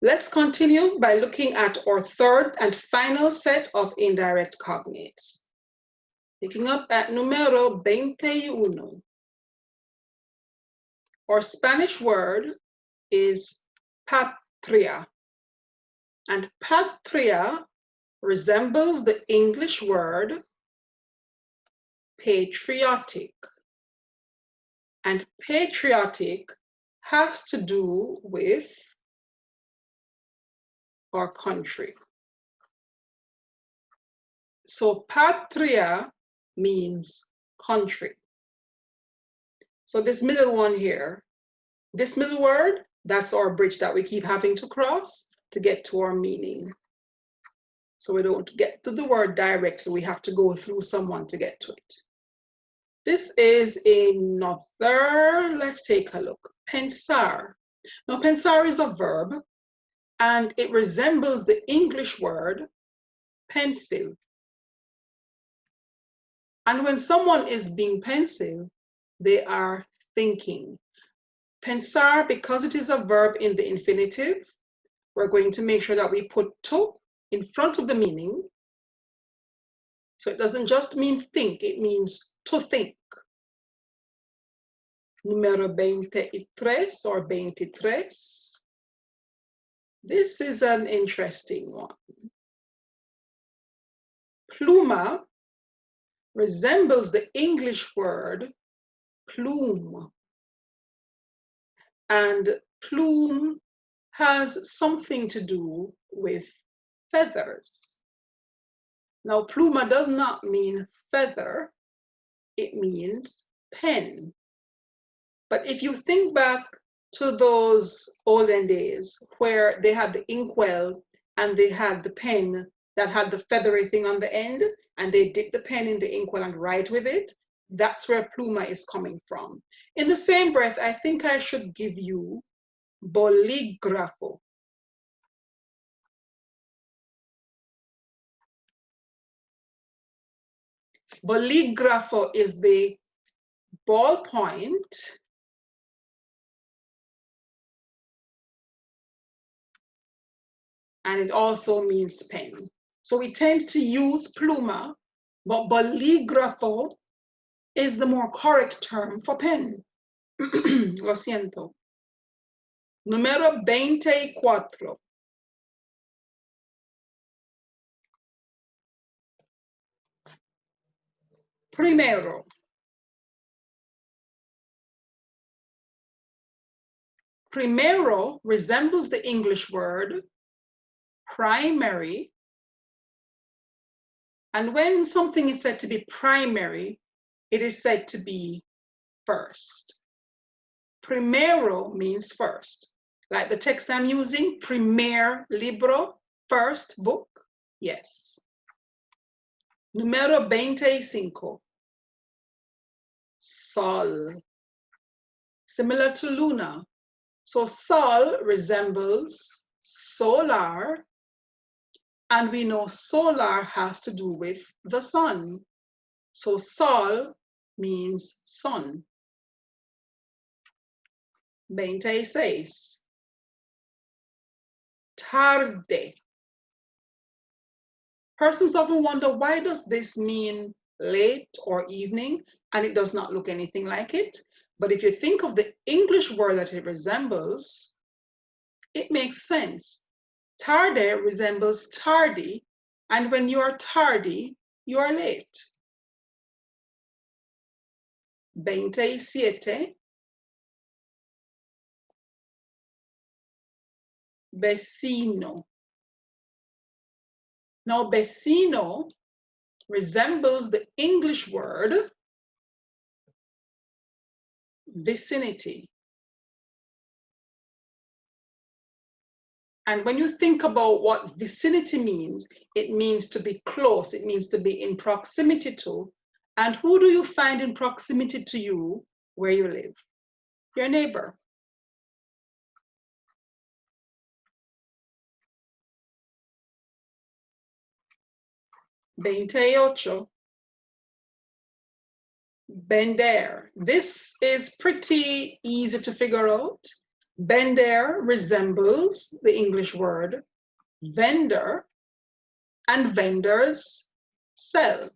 Let's continue by looking at our third and final set of indirect cognates. Picking up at número 21. Our Spanish word is patria, and patria resembles the English word patriotic, and patriotic has to do with our country. So patria means country. So this middle one here, this middle word, that's our bridge that we keep having to cross to get to our meaning. So we don't get to the word directly, we have to go through someone to get to it. This is another, let's take a look, pensar. Now pensar is a verb and it resembles the English word pensive. And when someone is being pensive, they are thinking. Pensar, because it is a verb in the infinitive, we're going to make sure that we put to in front of the meaning. So it doesn't just mean think, it means to think. Número 23 or 23. This is an interesting one. Pluma resembles the English word plume. And plume has something to do with feathers. Now, pluma does not mean feather, it means pen. But if you think back to those olden days where they had the inkwell and they had the pen that had the feathery thing on the end, and they dip the pen in the inkwell and write with it, that's where pluma is coming from. In the same breath, I think I should give you bolígrafo. Bolígrafo is the ballpoint and it also means pen. So we tend to use pluma, but bolígrafo is the more correct term for pen. Lo siento. Número 24. Primero. Primero resembles the English word primary. And when something is said to be primary, it is said to be first. Primero means first. Like the text I'm using, Primer Libro, first book, yes. Número 25. Sol. Similar to Luna. So sol resembles solar, and we know solar has to do with the sun. So sol means sun. 26. Tarde. Persons often wonder, why does this mean late or evening? And it does not look anything like it. But if you think of the English word that it resembles, it makes sense. Tarde resembles tardy, and when you are tardy, you are late. 27. Vecino. Now, vecino resembles the English word vicinity. And when you think about what vicinity means, it means to be close, it means to be in proximity to. And who do you find in proximity to you where you live? Your neighbor. Veintiocho. Vender. This is pretty easy to figure out. Vender resembles the English word vendor, and vendors sell.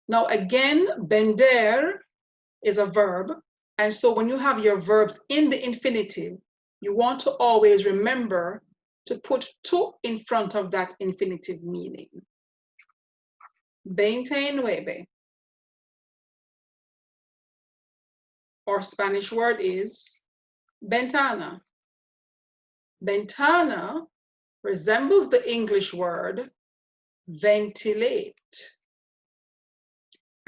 Now again, vender is a verb, and so when you have your verbs in the infinitive, you want to always remember to put to in front of that infinitive meaning. 29. Our Spanish word is ventana. Ventana resembles the English word ventilate.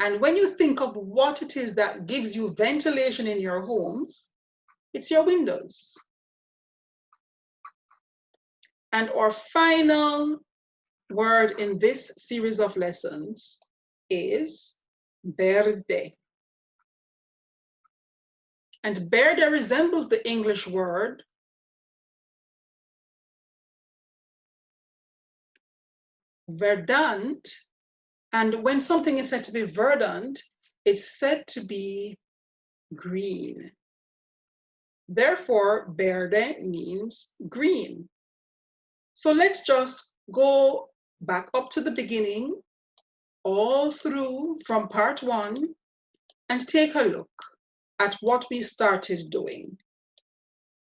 And when you think of what it is that gives you ventilation in your homes, it's your windows. And our final word in this series of lessons is verde. And verde resembles the English word verdant. And when something is said to be verdant, it's said to be green. Therefore, verde means green. So let's just go back up to the beginning, all through from part 1, and take a look at what we started doing,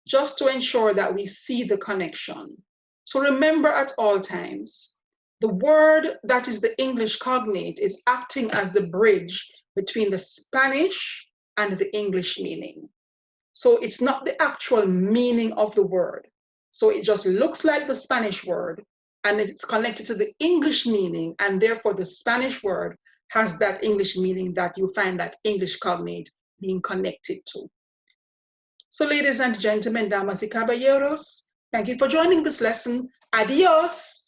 just to ensure that we see the connection. So remember at all times, the word that is the English cognate is acting as the bridge between the Spanish and the English meaning. So it's not the actual meaning of the word. So it just looks like the Spanish word, and it's connected to the English meaning, and therefore the Spanish word has that English meaning that you find that English cognate being connected to. So ladies and gentlemen, damas y caballeros, thank you for joining this lesson. Adios.